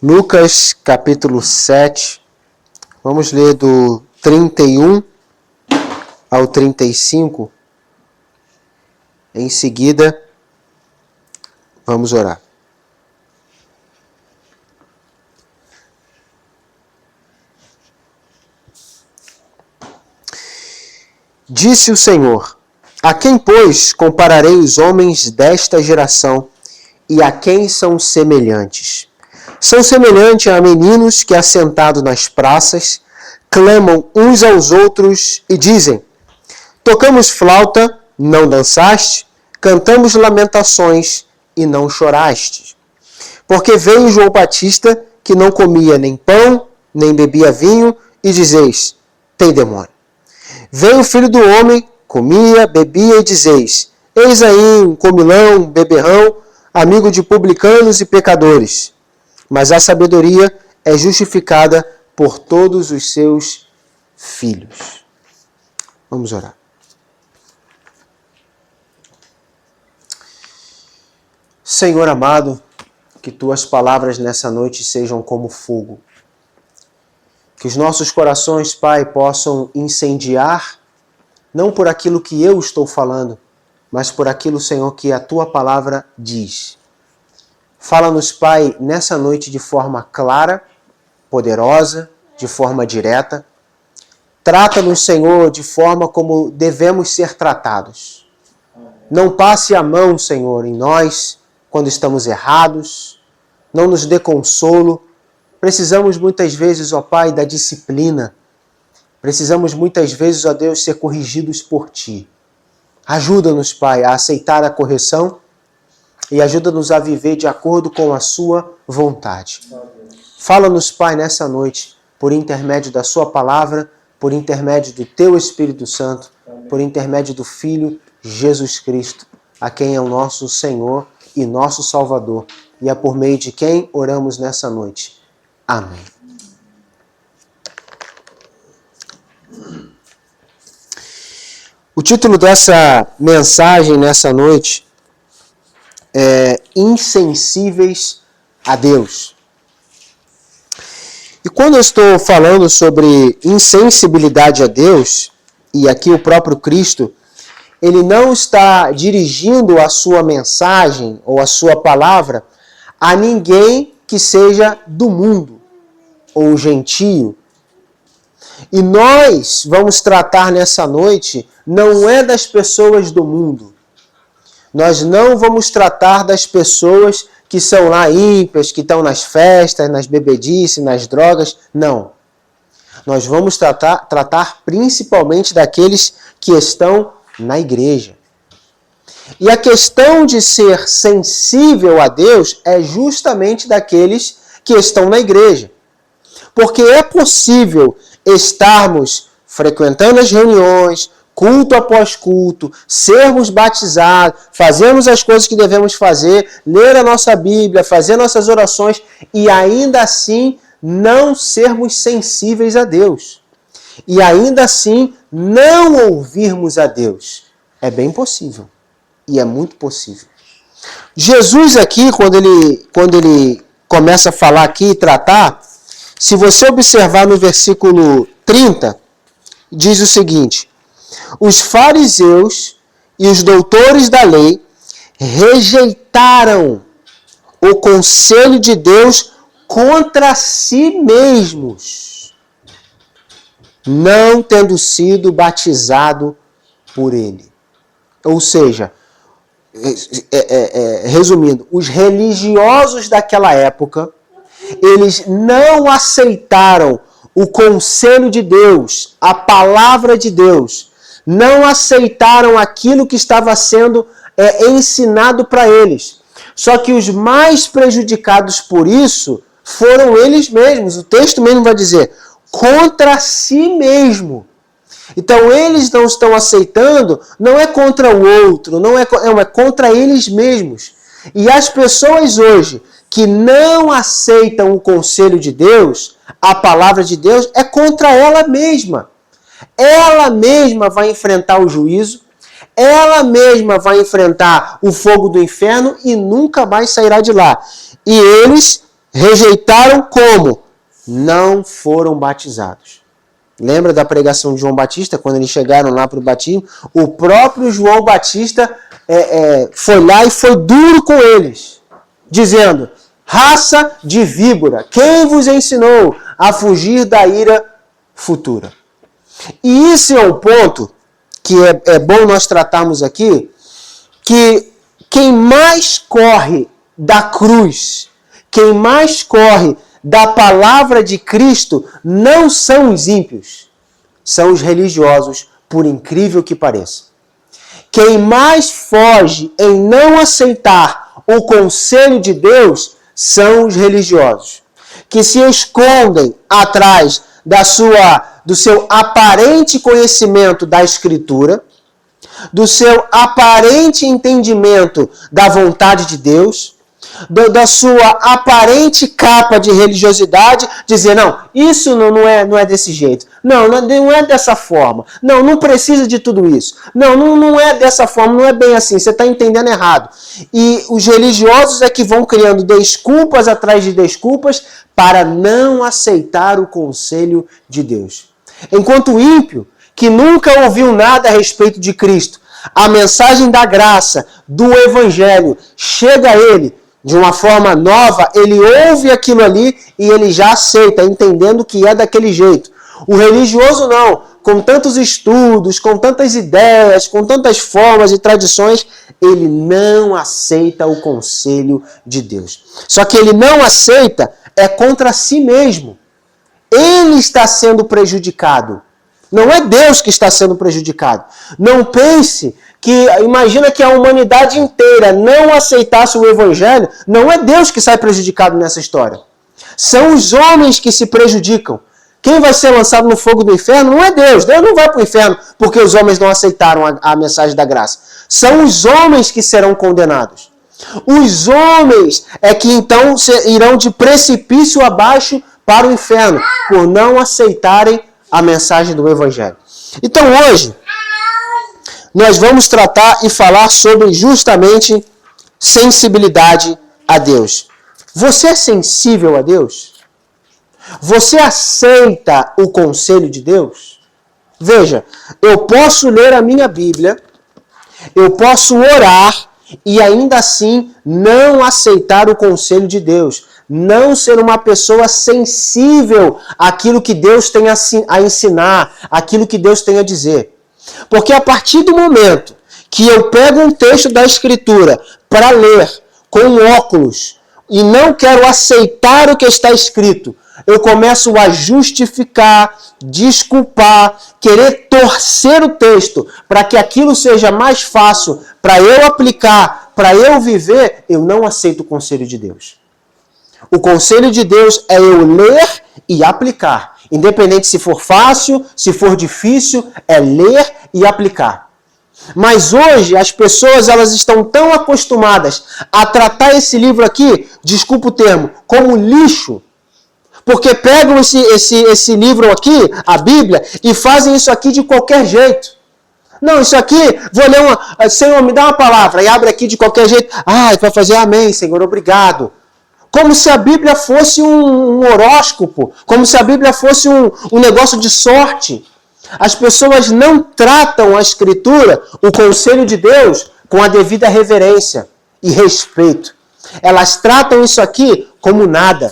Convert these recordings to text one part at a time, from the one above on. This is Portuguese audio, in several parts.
Lucas, capítulo 7, vamos ler do 31 ao 35. Em seguida, vamos orar. Disse o Senhor: a quem, pois, compararei os homens desta geração, e a quem são semelhantes? São semelhantes a meninos que, assentados nas praças, clamam uns aos outros e dizem: tocamos flauta, não dançaste? Cantamos lamentações e não choraste? Porque veio João Batista, que não comia nem pão, nem bebia vinho, e dizeis: tem demônio. Veio o Filho do Homem, comia, bebia, e dizeis: eis aí um comilão, um beberrão, amigo de publicanos e pecadores. Mas a sabedoria é justificada por todos os seus filhos. Vamos orar. Senhor amado, que tuas palavras nessa noite sejam como fogo. Que os nossos corações, Pai, possam incendiar, não por aquilo que eu estou falando, mas por aquilo, Senhor, que a tua palavra diz. Fala-nos, Pai, nessa noite de forma clara, poderosa, de forma direta. Trata-nos, Senhor, de forma como devemos ser tratados. Não passe a mão, Senhor, em nós quando estamos errados. Não nos dê consolo. Precisamos muitas vezes, ó Pai, da disciplina. Precisamos muitas vezes, ó Deus, ser corrigidos por Ti. Ajuda-nos, Pai, a aceitar a correção e ajuda-nos a viver de acordo com a Sua vontade. Fala-nos, Pai, nessa noite, por intermédio da Sua palavra, por intermédio do Teu Espírito Santo, por intermédio do Filho Jesus Cristo, a quem é o nosso Senhor e nosso Salvador, e é por meio de quem oramos nessa noite. Amém. O título dessa mensagem nessa noite é Insensíveis a Deus. E quando eu estou falando sobre insensibilidade a Deus, e aqui o próprio Cristo, ele não está dirigindo a sua mensagem ou a sua palavra a ninguém que seja do mundo ou gentio. E nós vamos tratar nessa noite não é das pessoas do mundo. Nós não vamos tratar das pessoas que são lá ímpias, que estão nas festas, nas bebedices, nas drogas. Não. Nós vamos tratar principalmente daqueles que estão na igreja. E a questão de ser sensível a Deus é justamente daqueles que estão na igreja. Porque é possível estarmos frequentando as reuniões, culto após culto, sermos batizados, fazermos as coisas que devemos fazer, ler a nossa Bíblia, fazer nossas orações e ainda assim não sermos sensíveis a Deus. E ainda assim não ouvirmos a Deus. É bem possível. E é muito possível. Jesus aqui, quando ele começa a falar aqui e tratar, se você observar no versículo 30, diz o seguinte: os fariseus e os doutores da lei rejeitaram o conselho de Deus contra si mesmos, não tendo sido batizado por ele. Ou seja, resumindo, os religiosos daquela época, eles não aceitaram o conselho de Deus, a palavra de Deus, não aceitaram aquilo que estava sendo ensinado para eles. Só que os mais prejudicados por isso foram eles mesmos. O texto mesmo vai dizer, contra si mesmo. Então eles não estão aceitando, não é contra o outro, não é contra eles mesmos. E as pessoas hoje que não aceitam o conselho de Deus, a palavra de Deus, é contra ela mesma. Ela mesma vai enfrentar o juízo, ela mesma vai enfrentar o fogo do inferno e nunca mais sairá de lá. E eles rejeitaram como? Não foram batizados. Lembra da pregação de João Batista, quando eles chegaram lá para o batismo? O próprio João Batista foi lá e foi duro com eles, dizendo: raça de víbora, quem vos ensinou a fugir da ira futura? E isso é um ponto que é bom nós tratarmos aqui, que quem mais corre da cruz, quem mais corre da palavra de Cristo, não são os ímpios, são os religiosos, por incrível que pareça. Quem mais foge em não aceitar o conselho de Deus são os religiosos, que se escondem atrás do seu aparente conhecimento da Escritura, do seu aparente entendimento da vontade de Deus, da sua aparente capa de religiosidade, dizer: não, isso não é desse jeito, não é dessa forma, não precisa de tudo isso, não é dessa forma, não é bem assim, você está entendendo errado. E os religiosos é que vão criando desculpas atrás de desculpas para não aceitar o conselho de Deus. Enquanto o ímpio, que nunca ouviu nada a respeito de Cristo, a mensagem da graça, do Evangelho, chega a ele de uma forma nova, ele ouve aquilo ali e ele já aceita, entendendo que é daquele jeito. O religioso não, com tantos estudos, com tantas ideias, com tantas formas e tradições, ele não aceita o conselho de Deus. Só que ele não aceita contra si mesmo. Ele está sendo prejudicado. Não é Deus que está sendo prejudicado. Não pense imagina que a humanidade inteira não aceitasse o Evangelho, não é Deus que sai prejudicado nessa história. São os homens que se prejudicam. Quem vai ser lançado no fogo do inferno não é Deus. Deus não vai para o inferno porque os homens não aceitaram a mensagem da graça. São os homens que serão condenados. Os homens é que então irão de precipício abaixo para o inferno, por não aceitarem a mensagem do Evangelho. Então hoje, nós vamos tratar e falar sobre justamente sensibilidade a Deus. Você é sensível a Deus? Você aceita o conselho de Deus? Veja, eu posso ler a minha Bíblia, eu posso orar e ainda assim não aceitar o conselho de Deus. Não ser uma pessoa sensível àquilo que Deus tem a ensinar, àquilo que Deus tem a dizer. Porque a partir do momento que eu pego um texto da Escritura para ler com óculos e não quero aceitar o que está escrito, eu começo a justificar, desculpar, querer torcer o texto para que aquilo seja mais fácil para eu aplicar, para eu viver, eu não aceito o conselho de Deus. O conselho de Deus é eu ler e aplicar. Independente se for fácil, se for difícil, é ler e aplicar. Mas hoje as pessoas elas estão tão acostumadas a tratar esse livro aqui, desculpa o termo, como lixo. Porque pegam esse livro aqui, a Bíblia, e fazem isso aqui de qualquer jeito. Não, isso aqui, vou ler Senhor, me dá uma palavra, e abre aqui de qualquer jeito. Vai fazer amém, Senhor, obrigado. Como se a Bíblia fosse um horóscopo, como se a Bíblia fosse um negócio de sorte. As pessoas não tratam a Escritura, o conselho de Deus, com a devida reverência e respeito. Elas tratam isso aqui como nada.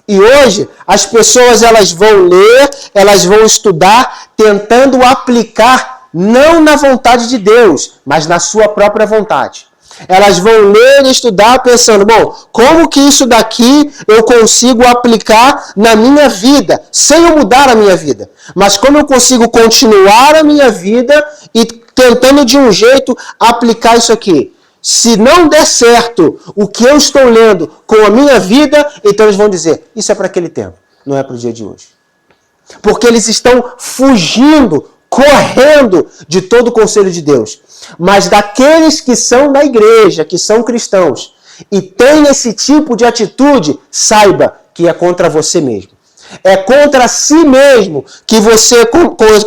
E hoje, as pessoas elas vão ler, elas vão estudar, tentando aplicar não na vontade de Deus, mas na sua própria vontade. Elas vão ler e estudar pensando, como que isso daqui eu consigo aplicar na minha vida, sem eu mudar a minha vida? Mas como eu consigo continuar a minha vida e tentando de um jeito aplicar isso aqui? Se não der certo o que eu estou lendo com a minha vida, então eles vão dizer, isso é para aquele tempo, não é para o dia de hoje. Porque eles estão fugindo, correndo de todo o conselho de Deus. Mas daqueles que são da igreja, que são cristãos, e têm esse tipo de atitude, saiba que é contra você mesmo. É contra si mesmo que você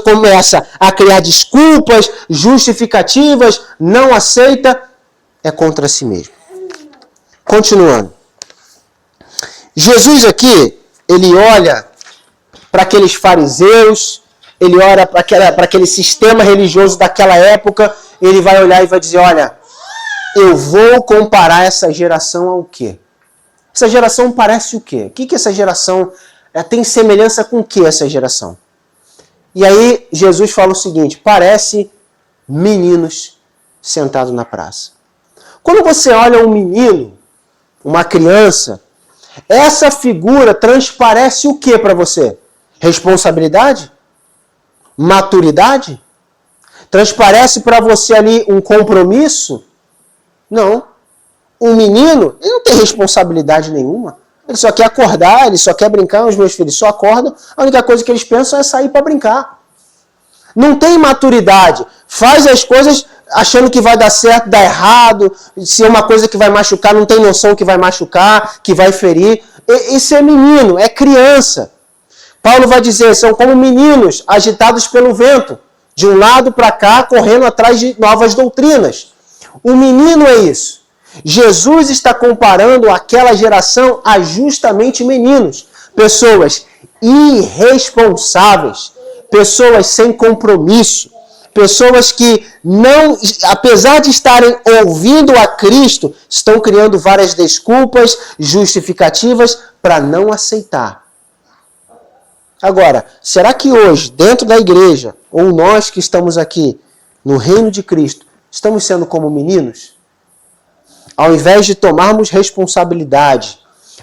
começa a criar desculpas, justificativas, não aceita, é contra si mesmo. Continuando. Jesus aqui, ele olha para aqueles fariseus, ele olha para aquele sistema religioso daquela época, ele vai olhar e vai dizer, olha, eu vou comparar essa geração ao quê? Essa geração parece o quê? O que essa geração tem semelhança com o que essa geração? E aí Jesus fala o seguinte, parece meninos sentados na praça. Quando você olha um menino, uma criança, essa figura transparece o que para você? Responsabilidade? Maturidade? Transparece para você ali um compromisso? Não. Um menino, ele não tem responsabilidade nenhuma. Ele só quer acordar, ele só quer brincar. Os meus filhos só acordam. A única coisa que eles pensam é sair para brincar. Não tem maturidade. Faz as coisas achando que vai dar certo, dá errado. Se é uma coisa que vai machucar, não tem noção que vai machucar, que vai ferir. Isso é menino, é criança. Paulo vai dizer, são como meninos agitados pelo vento, de um lado para cá, correndo atrás de novas doutrinas. O menino é isso. Jesus está comparando aquela geração a justamente meninos, pessoas irresponsáveis, pessoas sem compromisso, pessoas que não, apesar de estarem ouvindo a Cristo, estão criando várias desculpas, justificativas para não aceitar. Agora, será que hoje, dentro da igreja, ou nós que estamos aqui no reino de Cristo, estamos sendo como meninos? Ao invés de tomarmos responsabilidade,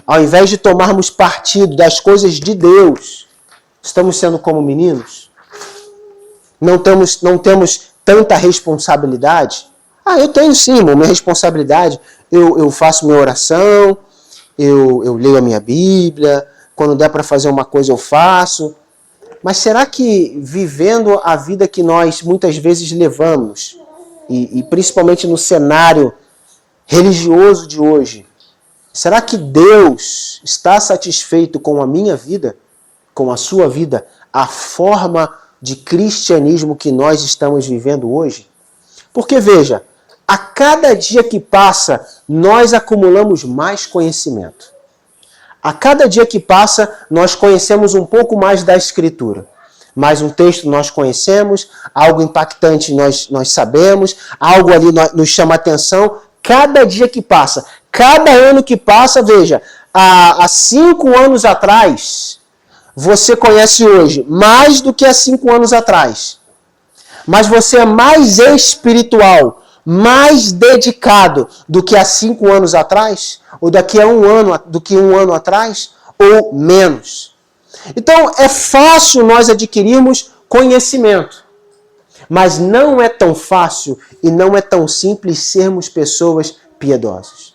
ao invés de tomarmos partido das coisas de Deus, estamos sendo como meninos? Não temos tanta responsabilidade? Eu tenho sim, minha responsabilidade. Eu faço minha oração, eu leio a minha Bíblia, quando der para fazer uma coisa eu faço. Mas será que vivendo a vida que nós muitas vezes levamos, e principalmente no cenário religioso de hoje, será que Deus está satisfeito com a minha vida, com a sua vida, a forma de cristianismo que nós estamos vivendo hoje? Porque veja, a cada dia que passa, nós acumulamos mais conhecimento. A cada dia que passa, nós conhecemos um pouco mais da Escritura. Mais um texto nós conhecemos, algo impactante nós sabemos, algo ali nos chama a atenção. Cada dia que passa, cada ano que passa, veja, há 5 anos atrás, você conhece hoje mais do que há 5 anos atrás. Mas você é mais espiritual, mais dedicado do que há 5 anos atrás? Ou daqui a do que um ano atrás? Ou menos? Então, é fácil nós adquirirmos conhecimento. Mas não é tão fácil e não é tão simples sermos pessoas piedosas.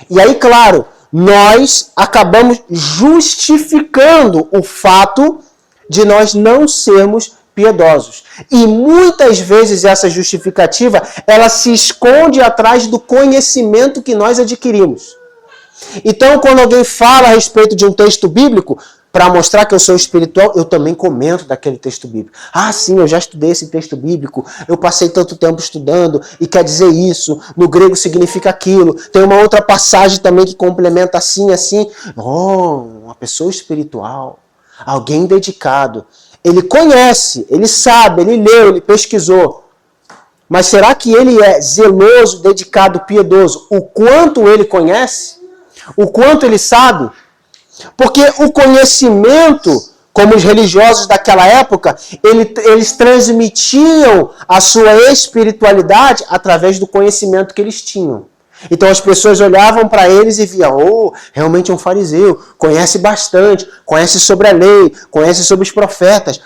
E aí, claro, nós acabamos justificando o fato de nós não sermos piedosos. E muitas vezes essa justificativa, ela se esconde atrás do conhecimento que nós adquirimos. Então, quando alguém fala a respeito de um texto bíblico, para mostrar que eu sou espiritual, eu também comento daquele texto bíblico. Sim, eu já estudei esse texto bíblico, eu passei tanto tempo estudando, e quer dizer isso, no grego significa aquilo. Tem uma outra passagem também que complementa assim, assim. Uma pessoa espiritual, alguém dedicado. Ele conhece, ele sabe, ele leu, ele pesquisou. Mas será que ele é zeloso, dedicado, piedoso? O quanto ele conhece? O quanto ele sabe? Porque o conhecimento, como os religiosos daquela época, eles transmitiam a sua espiritualidade através do conhecimento que eles tinham. Então as pessoas olhavam para eles e viam, realmente é um fariseu, conhece bastante, conhece sobre a lei, conhece sobre os profetas.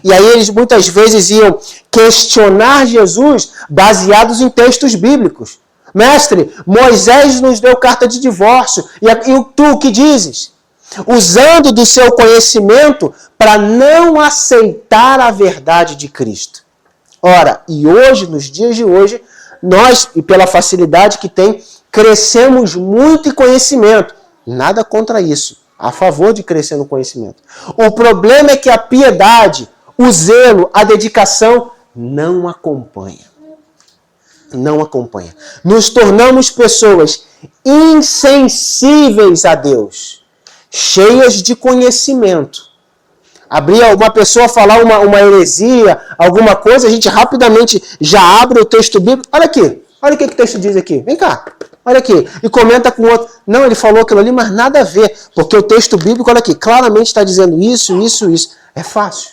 E aí eles muitas vezes iam questionar Jesus baseados em textos bíblicos. Mestre, Moisés nos deu carta de divórcio, e tu o que dizes? Usando do seu conhecimento para não aceitar a verdade de Cristo. Ora, e hoje, nos dias de hoje, nós, e pela facilidade que tem, crescemos muito em conhecimento. Nada contra isso, a favor de crescer no conhecimento. O problema é que a piedade, o zelo, a dedicação não acompanha. não acompanha. Nos tornamos pessoas insensíveis a Deus, cheias de conhecimento. Abrir uma pessoa falar uma heresia, alguma coisa, a gente rapidamente já abre o texto bíblico. Olha aqui, olha o que o texto diz aqui. Vem cá, olha aqui. E comenta com o outro. Não, ele falou aquilo ali, mas nada a ver. Porque o texto bíblico, olha aqui, claramente está dizendo isso, isso, isso. É fácil.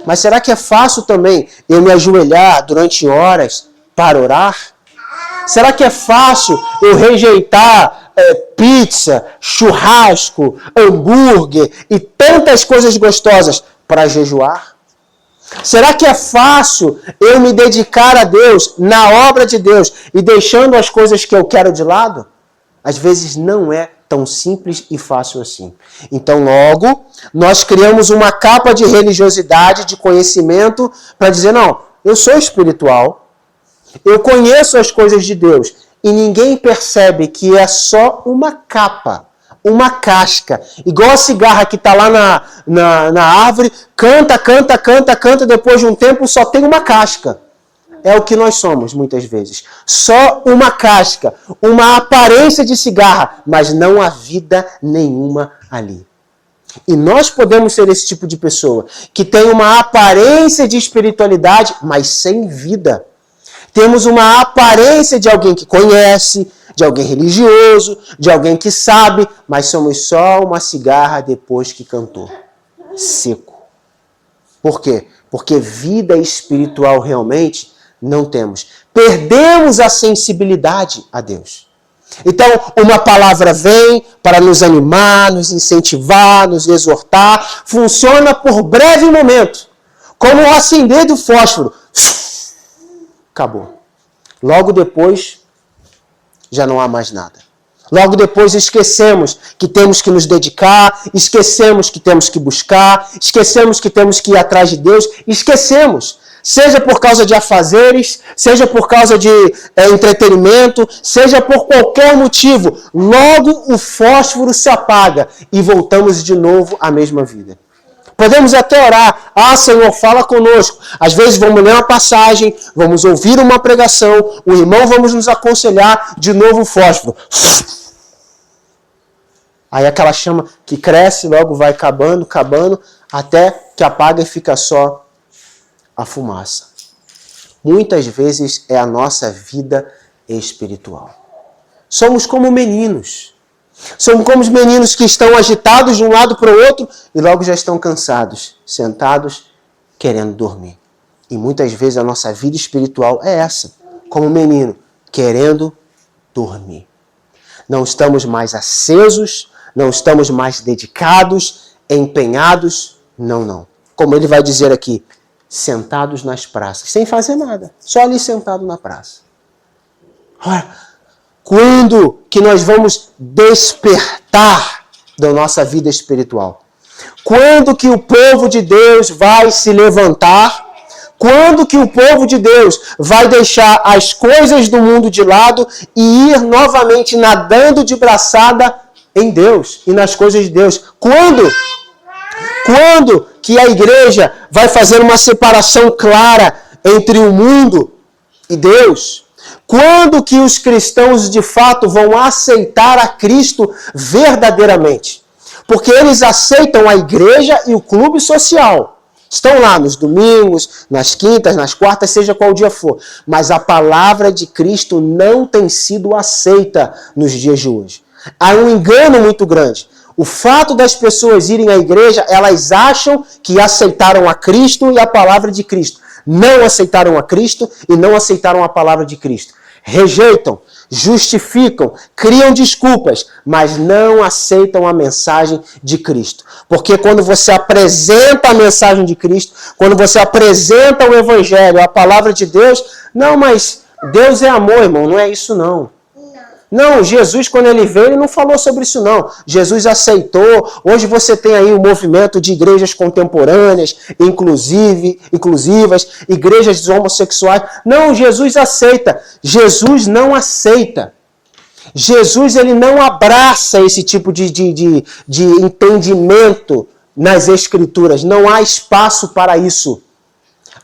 Mas será que é fácil também eu me ajoelhar durante horas para orar? Será que é fácil eu rejeitar pizza, churrasco, hambúrguer e tantas coisas gostosas para jejuar? Será que é fácil eu me dedicar a Deus, na obra de Deus, e deixando as coisas que eu quero de lado? Às vezes não é tão simples e fácil assim. Então, logo, nós criamos uma capa de religiosidade, de conhecimento, para dizer, não, eu sou espiritual, eu conheço as coisas de Deus, e ninguém percebe que é só uma capa, uma casca. Igual a cigarra que está lá na árvore, canta, depois de um tempo só tem uma casca. É o que nós somos, muitas vezes. Só uma casca, uma aparência de cigarra, mas não há vida nenhuma ali. E nós podemos ser esse tipo de pessoa, que tem uma aparência de espiritualidade, mas sem vida. Temos uma aparência de alguém que conhece, de alguém religioso, de alguém que sabe, mas somos só uma cigarra depois que cantou. Seco. Por quê? Porque vida espiritual realmente não temos. Perdemos a sensibilidade a Deus. Então, uma palavra vem para nos animar, nos incentivar, nos exortar. Funciona por breve momento. Como o acender do fósforo. Acabou. Logo depois, já não há mais nada. Logo depois esquecemos que temos que nos dedicar, esquecemos que temos que buscar, esquecemos que temos que ir atrás de Deus, esquecemos. Seja por causa de afazeres, seja por causa de entretenimento, seja por qualquer motivo, logo o fósforo se apaga e voltamos de novo à mesma vida. Podemos até orar, Senhor, fala conosco. Às vezes vamos ler uma passagem, vamos ouvir uma pregação, o irmão vamos nos aconselhar, de novo o fósforo. Aí aquela chama que cresce, logo vai acabando, até que apaga e fica só a fumaça. Muitas vezes é a nossa vida espiritual. Somos como meninos. Somos como os meninos que estão agitados de um lado para o outro e logo já estão cansados, sentados, querendo dormir. E muitas vezes a nossa vida espiritual é essa, como menino, querendo dormir. Não estamos mais acesos, não estamos mais dedicados, empenhados, não. Como ele vai dizer aqui, sentados nas praças, sem fazer nada, só ali sentado na praça. Ora, quando que nós vamos despertar da nossa vida espiritual? Quando que o povo de Deus vai se levantar? Quando que o povo de Deus vai deixar as coisas do mundo de lado e ir novamente nadando de braçada em Deus e nas coisas de Deus? Quando que a igreja vai fazer uma separação clara entre o mundo e Deus? Quando que os cristãos de fato vão aceitar a Cristo verdadeiramente? Porque eles aceitam a igreja e o clube social. Estão lá nos domingos, nas quintas, nas quartas, seja qual dia for. Mas a palavra de Cristo não tem sido aceita nos dias de hoje. Há um engano muito grande. O fato das pessoas irem à igreja, elas acham que aceitaram a Cristo e a palavra de Cristo. Não aceitaram a Cristo e não aceitaram a palavra de Cristo. Rejeitam, justificam, criam desculpas, mas não aceitam a mensagem de Cristo. Porque quando você apresenta a mensagem de Cristo, quando você apresenta o Evangelho, a palavra de Deus, não, mas Deus é amor, irmão, não é isso não. Não, Jesus, quando ele veio, ele não falou sobre isso não. Jesus aceitou. Hoje você tem aí um movimento de igrejas contemporâneas, inclusivas, igrejas homossexuais. Não, Jesus aceita. Jesus não aceita. Jesus, ele não abraça esse tipo de entendimento nas Escrituras. Não há espaço para isso.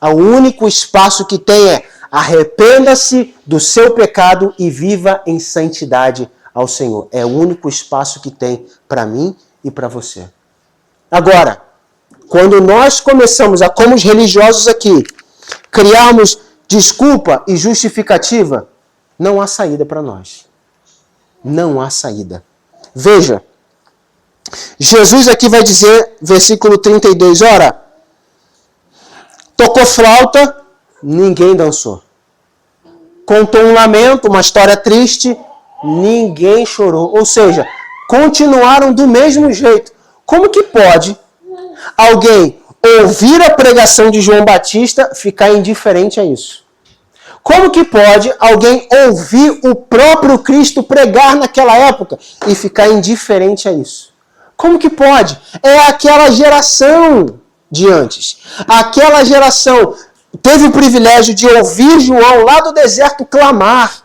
O único espaço que tem é arrependa-se do seu pecado e viva em santidade ao Senhor. É o único espaço que tem para mim e para você. Agora, quando nós começamos a, como os religiosos aqui, criarmos desculpa e justificativa, não há saída para nós. Não há saída. Veja, Jesus aqui vai dizer, versículo 32, ora, tocou flauta, ninguém dançou. Contou um lamento, uma história triste, ninguém chorou. Ou seja, continuaram do mesmo jeito. Como que pode alguém ouvir a pregação de João Batista e ficar indiferente a isso? Como que pode alguém ouvir o próprio Cristo pregar naquela época e ficar indiferente a isso? Como que pode? É aquela geração de antes. Aquela geração teve o privilégio de ouvir João lá do deserto clamar,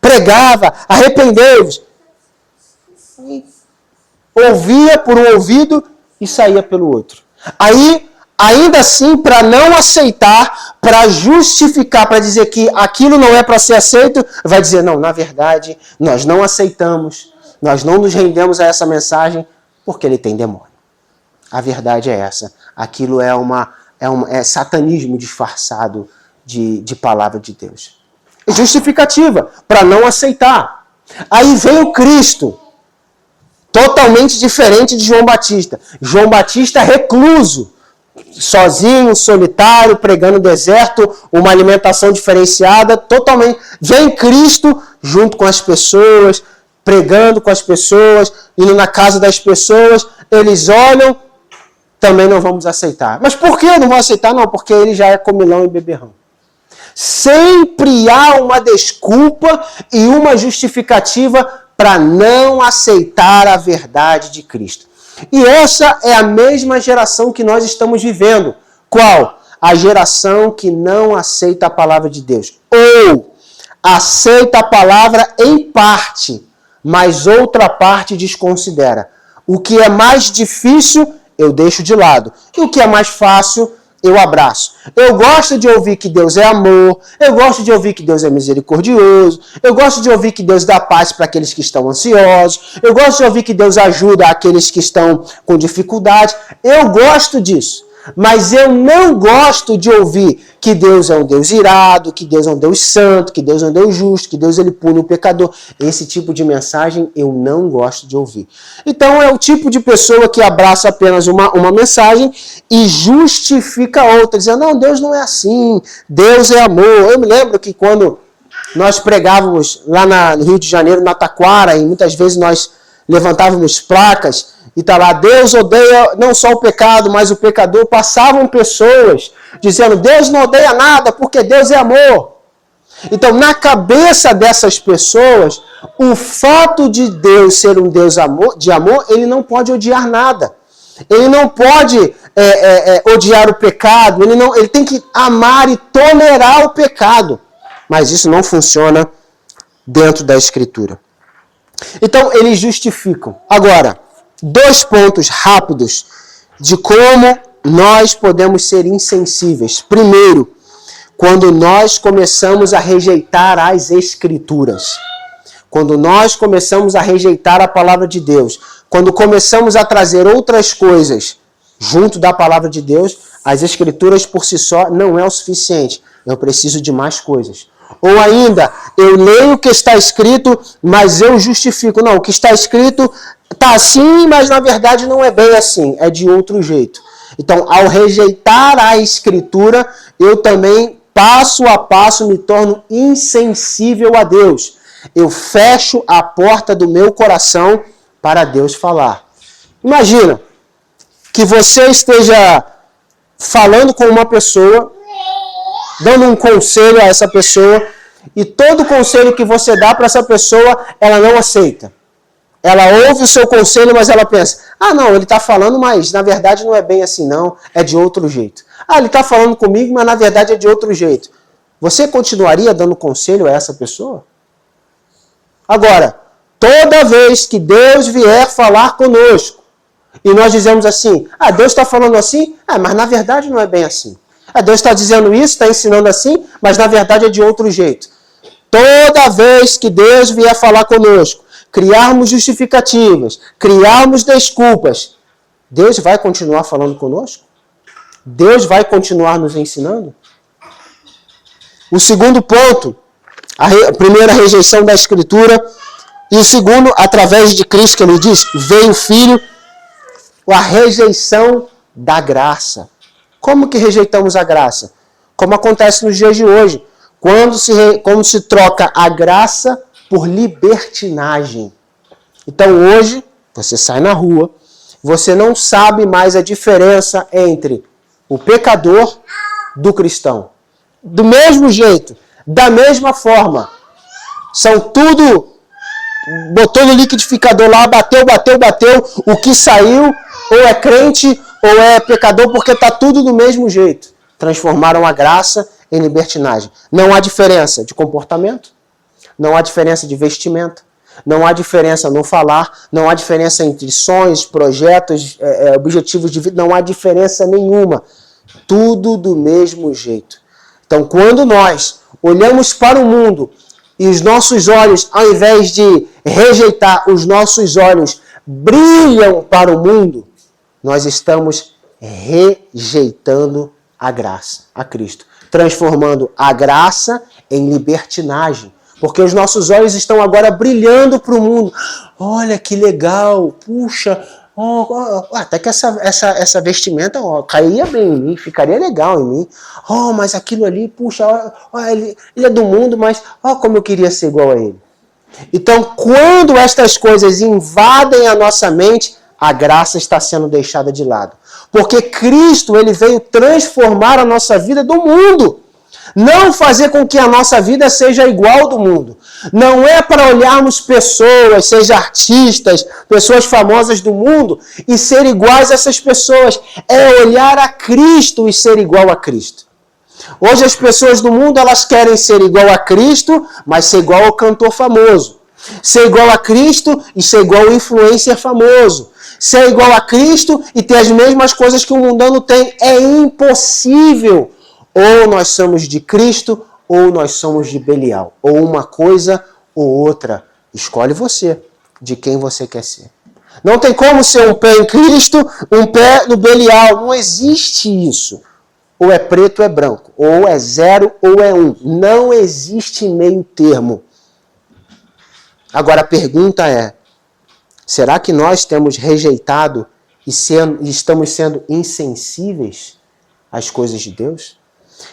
pregava, arrependei-vos. Ouvia por um ouvido e saía pelo outro. Aí, ainda assim, para não aceitar, para justificar, para dizer que aquilo não é para ser aceito, vai dizer, não, na verdade, nós não aceitamos, nós não nos rendemos a essa mensagem, porque ele tem demônio. A verdade é essa. Aquilo é satanismo disfarçado de palavra de Deus. Justificativa, para não aceitar. Aí vem o Cristo, totalmente diferente de João Batista. João Batista recluso, sozinho, solitário, pregando no deserto, uma alimentação diferenciada, totalmente. Vem Cristo junto com as pessoas, pregando com as pessoas, indo na casa das pessoas, eles olham, também não vamos aceitar. Mas por que não vão aceitar? Não, porque ele já é comilão e beberrão. Sempre há uma desculpa e uma justificativa para não aceitar a verdade de Cristo. E essa é a mesma geração que nós estamos vivendo. Qual? A geração que não aceita a palavra de Deus. Ou aceita a palavra em parte, mas outra parte desconsidera. O que é mais difícil, eu deixo de lado. E o que é mais fácil, eu abraço. Eu gosto de ouvir que Deus é amor, eu gosto de ouvir que Deus é misericordioso, eu gosto de ouvir que Deus dá paz para aqueles que estão ansiosos, eu gosto de ouvir que Deus ajuda aqueles que estão com dificuldade. Eu gosto disso. Mas eu não gosto de ouvir que Deus é um Deus irado, que Deus é um Deus santo, que Deus é um Deus justo, que Deus ele pune o pecador. Esse tipo de mensagem eu não gosto de ouvir. Então é o tipo de pessoa que abraça apenas uma mensagem e justifica outra, dizendo, não, Deus não é assim, Deus é amor. Eu me lembro que quando nós pregávamos lá no Rio de Janeiro, na Taquara, e muitas vezes nós levantávamos placas, e está lá, Deus odeia não só o pecado, mas o pecador. Passavam pessoas dizendo, Deus não odeia nada, porque Deus é amor. Então, na cabeça dessas pessoas, o fato de Deus ser um Deus de amor, ele não pode odiar nada. Ele não pode odiar o pecado, ele tem que amar e tolerar o pecado. Mas isso não funciona dentro da Escritura. Então, eles justificam. Agora, 2 pontos rápidos de como nós podemos ser insensíveis. Primeiro, quando nós começamos a rejeitar as Escrituras. Quando nós começamos a rejeitar a palavra de Deus. Quando começamos a trazer outras coisas junto da palavra de Deus, as Escrituras por si só não é o suficiente. Eu preciso de mais coisas. Ou ainda, eu leio o que está escrito, mas eu justifico. Não, o que está escrito está assim, mas na verdade não é bem assim, é de outro jeito. Então, ao rejeitar a Escritura, eu também, passo a passo, me torno insensível a Deus. Eu fecho a porta do meu coração para Deus falar. Imagina que você esteja falando com uma pessoa, dando um conselho a essa pessoa, e todo conselho que você dá para essa pessoa, ela não aceita. Ela ouve o seu conselho, mas ela pensa, não, ele está falando, mas na verdade não é bem assim não, é de outro jeito. Ele está falando comigo, mas na verdade é de outro jeito. Você continuaria dando conselho a essa pessoa? Agora, toda vez que Deus vier falar conosco, e nós dizemos assim, Deus está falando assim, mas na verdade não é bem assim. Deus está dizendo isso, está ensinando assim, mas na verdade é de outro jeito. Toda vez que Deus vier falar conosco, criarmos justificativas, criarmos desculpas, Deus vai continuar falando conosco? Deus vai continuar nos ensinando? O segundo ponto, a primeira, a rejeição da Escritura, e o segundo, através de Cristo, que ele diz, veio o Filho, a rejeição da graça. Como que rejeitamos a graça? Como acontece nos dias de hoje, quando se troca a graça por libertinagem. Então hoje, você sai na rua, você não sabe mais a diferença entre o pecador do cristão. Do mesmo jeito, da mesma forma, são tudo, botou no liquidificador lá, bateu, o que saiu ou é crente ou é pecador, porque está tudo do mesmo jeito. Transformaram a graça em libertinagem. Não há diferença de comportamento, não há diferença de vestimenta, não há diferença no falar, não há diferença entre sonhos, projetos, objetivos de vida, não há diferença nenhuma. Tudo do mesmo jeito. Então, quando nós olhamos para o mundo e os nossos olhos, ao invés de rejeitar, os nossos olhos brilham para o mundo, nós estamos rejeitando a graça, a Cristo, transformando a graça em libertinagem. Porque os nossos olhos estão agora brilhando para o mundo. Olha que legal, puxa, até que essa vestimenta cairia bem em mim, ficaria legal em mim. Mas aquilo ali, puxa, ele é do mundo, mas como eu queria ser igual a ele. Então, quando estas coisas invadem a nossa mente, a graça está sendo deixada de lado. Porque Cristo, ele veio transformar a nossa vida do mundo. Não fazer com que a nossa vida seja igual do mundo. Não é para olharmos pessoas, seja artistas, pessoas famosas do mundo, e ser iguais a essas pessoas. É olhar a Cristo e ser igual a Cristo. Hoje as pessoas do mundo, elas querem ser igual a Cristo, mas ser igual ao cantor famoso. Ser igual a Cristo e ser igual ao influencer famoso. Ser igual a Cristo e ter as mesmas coisas que o mundano tem. É impossível. Ou nós somos de Cristo, ou nós somos de Belial. Ou uma coisa ou outra. Escolhe você, de quem você quer ser. Não tem como ser um pé em Cristo, um pé no Belial. Não existe isso. Ou é preto ou é branco. Ou é 0 ou é 1. Não existe meio termo. Agora a pergunta é, será que nós temos rejeitado e estamos sendo insensíveis às coisas de Deus?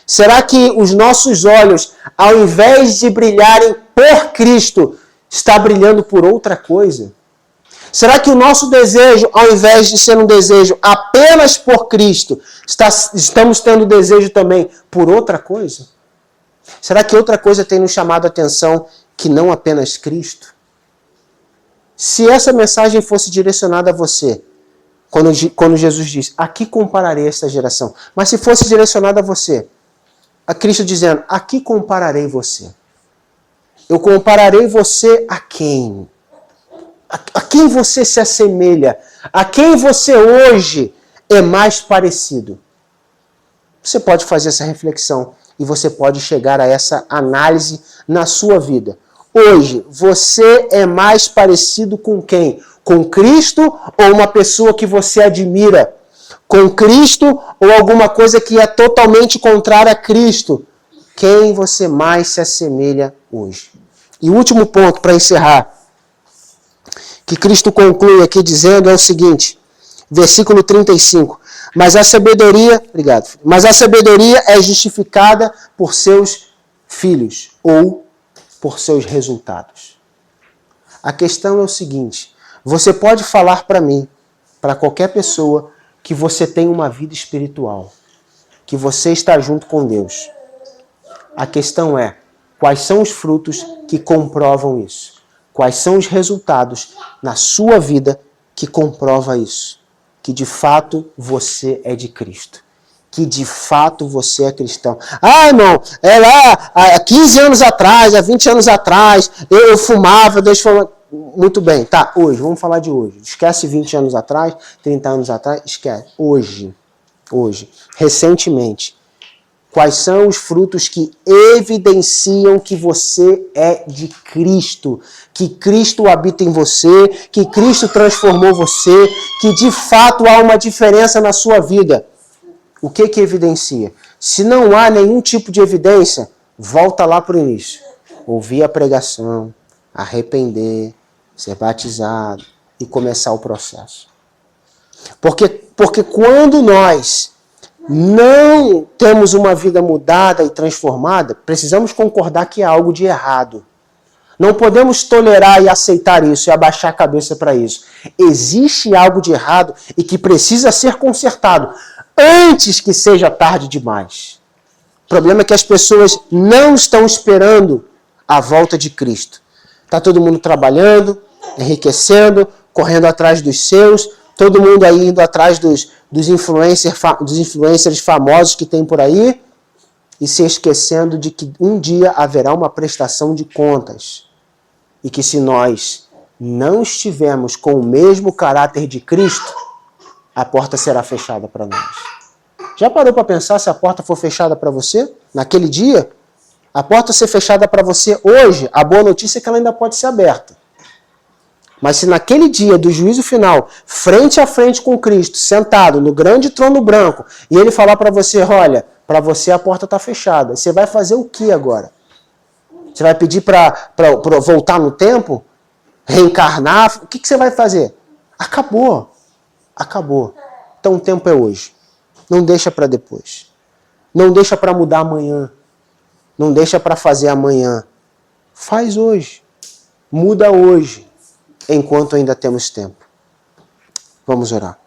Será que os nossos olhos, ao invés de brilharem por Cristo, está brilhando por outra coisa? Será que o nosso desejo, ao invés de ser um desejo apenas por Cristo, estamos tendo desejo também por outra coisa? Será que outra coisa tem nos chamado a atenção que não apenas Cristo? Se essa mensagem fosse direcionada a você, quando Jesus diz, a que compararei esta geração? Mas se fosse direcionada a você, a Cristo dizendo, a que compararei você? Eu compararei você a quem? A quem você se assemelha? A quem você hoje é mais parecido? Você pode fazer essa reflexão e você pode chegar a essa análise na sua vida. Hoje, você é mais parecido com quem? Com Cristo ou uma pessoa que você admira? Com Cristo ou alguma coisa que é totalmente contrária a Cristo? Quem você mais se assemelha hoje? E o último ponto para encerrar, que Cristo conclui aqui dizendo é o seguinte, versículo 35. Mas a sabedoria é justificada por seus filhos ou por seus resultados. A questão é o seguinte, você pode falar para mim, para qualquer pessoa, que você tem uma vida espiritual, que você está junto com Deus. A questão é, quais são os frutos que comprovam isso? Quais são os resultados na sua vida que comprova isso? Que de fato você é de Cristo. Que de fato você é cristão. Irmão, lá há 15 anos atrás, há 20 anos atrás, eu fumava, Deus falou... Muito bem, tá, hoje, vamos falar de hoje. Esquece 20 anos atrás, 30 anos atrás, esquece. Hoje, recentemente, Quais são os frutos que evidenciam que você é de Cristo, que Cristo habita em você, que Cristo transformou você, que de fato há uma diferença na sua vida? O que evidencia? Se não há nenhum tipo de evidência, volta lá para o início. Ouvir a pregação, arrepender, ser batizado e começar o processo. Porque quando nós não temos uma vida mudada e transformada, precisamos concordar que há algo de errado. Não podemos tolerar e aceitar isso e abaixar a cabeça para isso. Existe algo de errado e que precisa ser consertado antes que seja tarde demais. O problema é que as pessoas não estão esperando a volta de Cristo. Está todo mundo trabalhando, enriquecendo, correndo atrás dos seus, todo mundo aí indo atrás dos influencers famosos que tem por aí e se esquecendo de que um dia haverá uma prestação de contas. E que se nós não estivermos com o mesmo caráter de Cristo, a porta será fechada para nós. Já parou para pensar se a porta for fechada para você naquele dia? A porta ser fechada para você hoje, a boa notícia é que ela ainda pode ser aberta. Mas se naquele dia do juízo final, frente a frente com Cristo, sentado no grande trono branco, e ele falar para você, olha, para você a porta está fechada, você vai fazer o que agora? Você vai pedir para voltar no tempo? Reencarnar? O que você vai fazer? Acabou. Acabou. Então o tempo é hoje. Não deixa para depois. Não deixa para mudar amanhã. Não deixa para fazer amanhã. Faz hoje. Muda hoje. Enquanto ainda temos tempo. Vamos orar.